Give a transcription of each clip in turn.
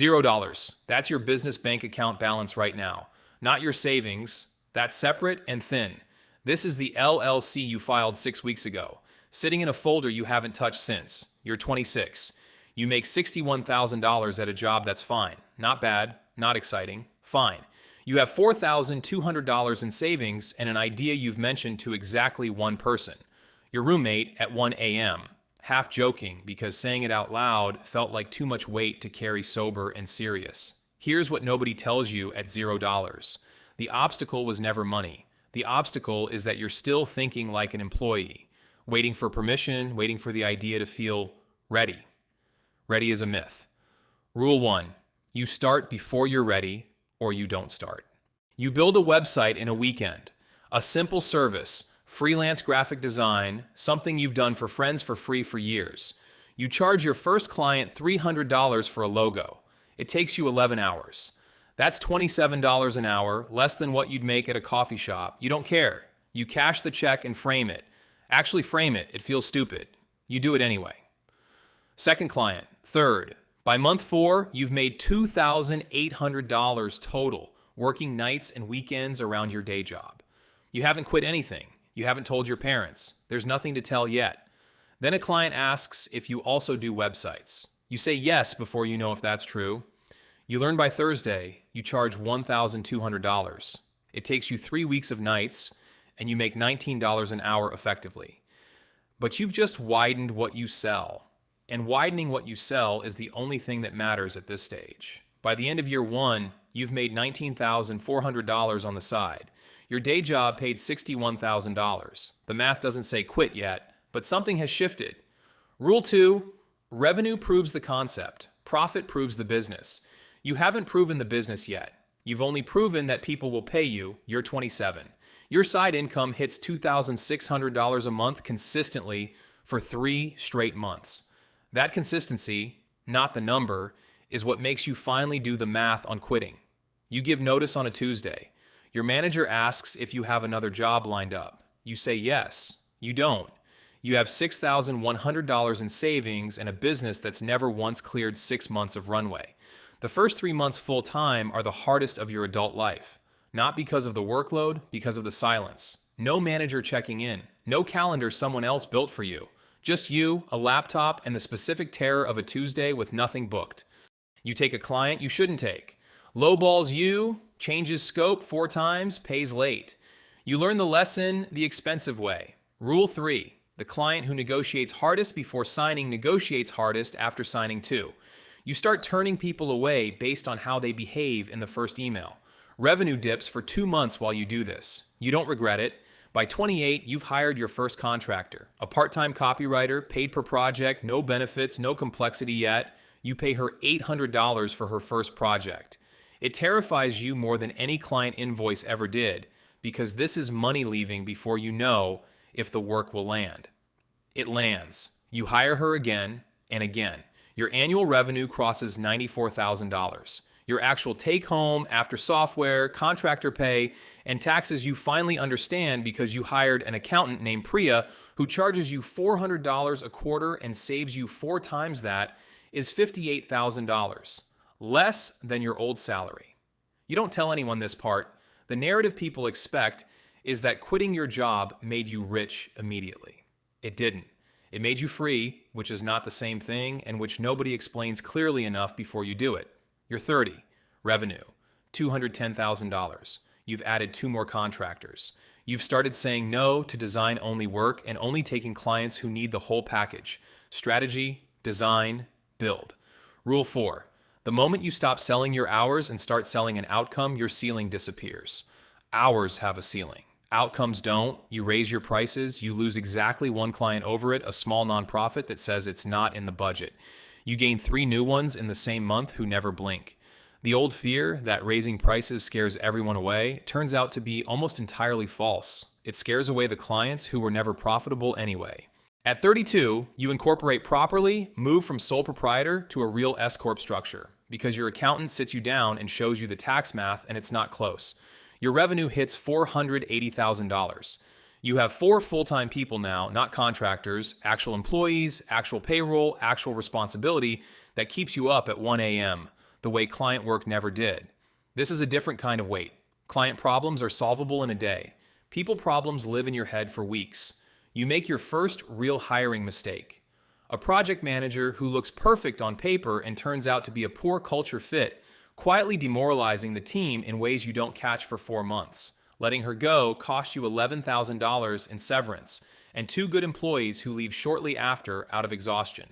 $0. That's your business bank account balance right now, not your savings. That's separate and thin. This is the LLC you filed 6 weeks ago, sitting in a folder you haven't touched since. You're 26. You make $61,000 at a job that's fine. Not bad, not exciting, fine. You have $4,200 in savings and an idea you've mentioned to exactly one person, your roommate at 1 a.m., half joking because saying it out loud felt like too much weight to carry sober and serious. Here's what nobody tells you at $0. The obstacle was never money. The obstacle is that you're still thinking like an employee, waiting for permission, waiting for the idea to feel ready. Ready is a myth. Rule 1. You start before you're ready, or you don't start. You build a website in a weekend. A simple service, freelance graphic design, something you've done for friends for free for years. You charge your first client $300 for a logo. It takes you 11 hours. That's $27 an hour, less than what you'd make at a coffee shop. You don't care. You cash the check and frame it. Actually frame it. It feels stupid. You do it anyway. Second client. Third. By month 4, you've made $2,800 total, working nights and weekends around your day job. You haven't quit anything. You haven't told your parents. There's nothing to tell yet. Then a client asks if you also do websites. You say yes before you know if that's true. You learn by Thursday, you charge $1,200. It takes you 3 weeks of nights, and you make $19 an hour effectively. But you've just widened what you sell. And widening what you sell is the only thing that matters at this stage. By the end of year 1, you've made $19,400 on the side. Your day job paid $61,000. The math doesn't say quit yet, but something has shifted. Rule 2, revenue proves the concept. Profit proves the business. You haven't proven the business yet. You've only proven that people will pay you. You're 27. Your side income hits $2,600 a month consistently for 3 straight months. That consistency, not the number, is what makes you finally do the math on quitting. You give notice on a Tuesday. Your manager asks if you have another job lined up. You say yes. You don't. You have $6,100 in savings and a business that's never once cleared 6 months of runway. The first 3 months full-time are the hardest of your adult life. Not because of the workload, because of the silence. No manager checking in. No calendar someone else built for you. Just you, a laptop, and the specific terror of a Tuesday with nothing booked. You take a client you shouldn't take. Lowballs you, changes scope 4 times, pays late. You learn the lesson the expensive way. Rule 3. The client who negotiates hardest before signing negotiates hardest after signing too. You start turning people away based on how they behave in the first email. Revenue dips for 2 months while you do this. You don't regret it. By 28, you've hired your first contractor, a part-time copywriter, paid per project, no benefits, no complexity yet. You pay her $800 for her first project. It terrifies you more than any client invoice ever did, because this is money leaving before you know if the work will land. It lands. You hire her again and again. Your annual revenue crosses $94,000. Your actual take-home, after software, contractor pay, and taxes you finally understand because you hired an accountant named Priya who charges you $400 a quarter and saves you 4 times that, is $58,000. Less than your old salary. You don't tell anyone this part. The narrative people expect is that quitting your job made you rich immediately. It didn't. It made you free, which is not the same thing and which nobody explains clearly enough before you do it. You're 30. Revenue, $210,000. You've added 2 more contractors. You've started saying no to design-only work and only taking clients who need the whole package. Strategy, design, build. Rule 4. The moment you stop selling your hours and start selling an outcome, your ceiling disappears. Hours have a ceiling. Outcomes don't. You raise your prices, you lose exactly 1 client over it, a small nonprofit that says it's not in the budget. You gain 3 new ones in the same month who never blink. The old fear that raising prices scares everyone away turns out to be almost entirely false. It scares away the clients who were never profitable anyway. At 32, you incorporate properly, move from sole proprietor to a real S-corp structure because your accountant sits you down and shows you the tax math and it's not close. Your revenue hits $480,000. You have 4 full-time people now, not contractors, actual employees, actual payroll, actual responsibility that keeps you up at 1 a.m. the way client work never did. This is a different kind of weight. Client problems are solvable in a day. People problems live in your head for weeks. You make your first real hiring mistake. A project manager who looks perfect on paper and turns out to be a poor culture fit, quietly demoralizing the team in ways you don't catch for 4 months. Letting her go cost you $11,000 in severance, and 2 good employees who leave shortly after out of exhaustion.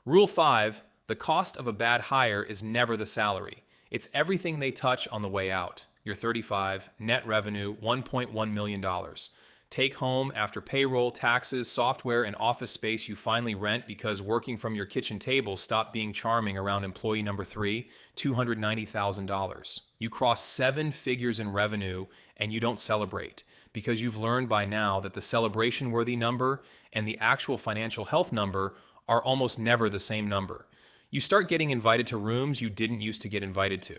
Rule 5, the cost of a bad hire is never the salary. It's everything they touch on the way out. You're 35, net revenue $1.1 million. Take home after payroll, taxes, software, and office space you finally rent because working from your kitchen table stopped being charming around employee number 3, $290,000. You cross 7 figures in revenue and you don't celebrate because you've learned by now that the celebration-worthy number and the actual financial health number are almost never the same number. You start getting invited to rooms you didn't used to get invited to.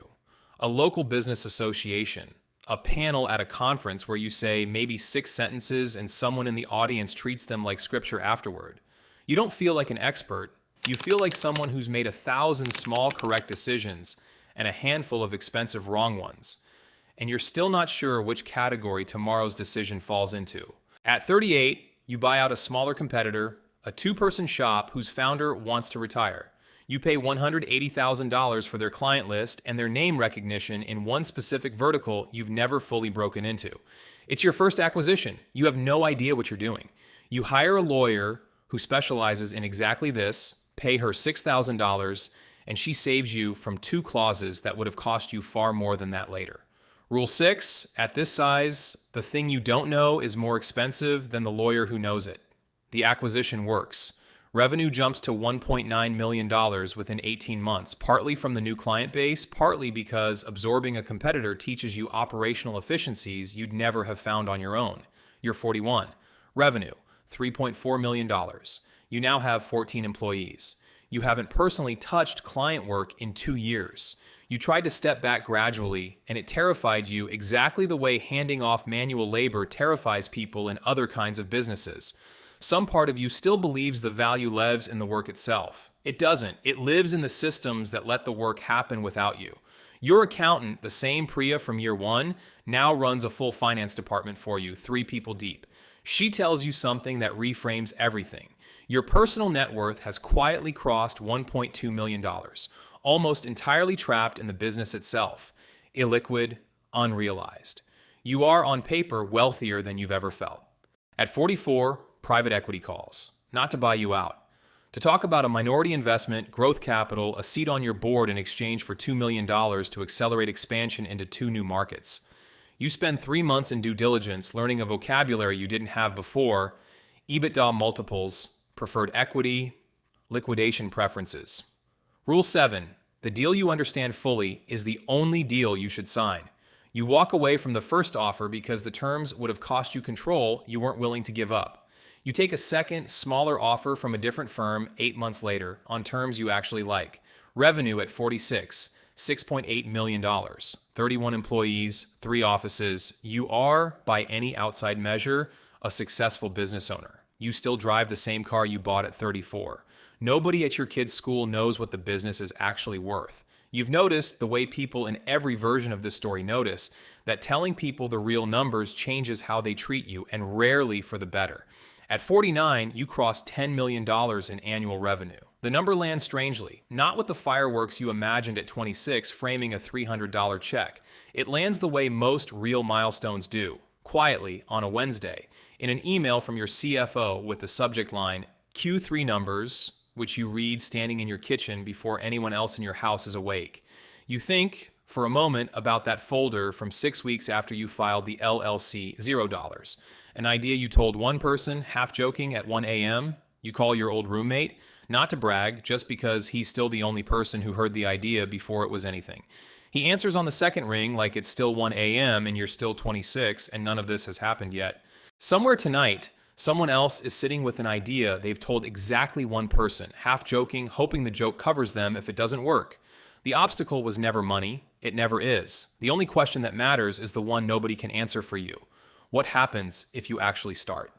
A local business association, a panel at a conference where you say maybe 6 sentences and someone in the audience treats them like scripture afterward. You don't feel like an expert. You feel like someone who's made 1,000 small correct decisions and a handful of expensive wrong ones. And you're still not sure which category tomorrow's decision falls into. At 38, you buy out a smaller competitor, a 2-person shop whose founder wants to retire. You pay $180,000 for their client list and their name recognition in one specific vertical you've never fully broken into. It's your first acquisition. You have no idea what you're doing. You hire a lawyer who specializes in exactly this, pay her $6,000, and she saves you from 2 clauses that would have cost you far more than that later. Rule 6, at this size, the thing you don't know is more expensive than the lawyer who knows it. The acquisition works. Revenue jumps to $1.9 million within 18 months, partly from the new client base, partly because absorbing a competitor teaches you operational efficiencies you'd never have found on your own. You're 41. Revenue, $3.4 million. You now have 14 employees. You haven't personally touched client work in 2 years. You tried to step back gradually, and it terrified you exactly the way handing off manual labor terrifies people in other kinds of businesses. Some part of you still believes the value lives in the work itself. It doesn't. It lives in the systems that let the work happen without you. Your accountant, the same Priya from year 1, now runs a full finance department for you, 3 people deep. She tells you something that reframes everything. Your personal net worth has quietly crossed $1.2 million, almost entirely trapped in the business itself, illiquid, unrealized. You are, on paper, wealthier than you've ever felt. At 44, private equity calls, not to buy you out, to talk about a minority investment, growth capital, a seat on your board in exchange for $2 million to accelerate expansion into 2 new markets. You spend 3 months in due diligence learning a vocabulary you didn't have before, EBITDA multiples, preferred equity, liquidation preferences. Rule 7, the deal you understand fully is the only deal you should sign. You walk away from the first offer because the terms would have cost you control you weren't willing to give up. You take a second, smaller offer from a different firm 8 months later on terms you actually like. Revenue at 46, $6.8 million, 31 employees, 3 offices. You are, by any outside measure, a successful business owner. You still drive the same car you bought at 34. Nobody at your kid's school knows what the business is actually worth. You've noticed the way people in every version of this story notice that telling people the real numbers changes how they treat you, and rarely for the better. At 49, you cross $10 million in annual revenue. The number lands strangely, not with the fireworks you imagined at 26 framing a $300 check. It lands the way most real milestones do, quietly on a Wednesday, in an email from your CFO with the subject line, Q3 numbers, which you read standing in your kitchen before anyone else in your house is awake. You think, for a moment, about that folder from 6 weeks after you filed the LLC, $0. An idea you told one person, half joking, at 1 a.m. You call your old roommate, not to brag, just because he's still the only person who heard the idea before it was anything. He answers on the second ring like it's still 1 a.m. and you're still 26 and none of this has happened yet. Somewhere tonight, someone else is sitting with an idea they've told exactly one person, half joking, hoping the joke covers them if it doesn't work. The obstacle was never money. It never is. The only question that matters is the one nobody can answer for you. What happens if you actually start?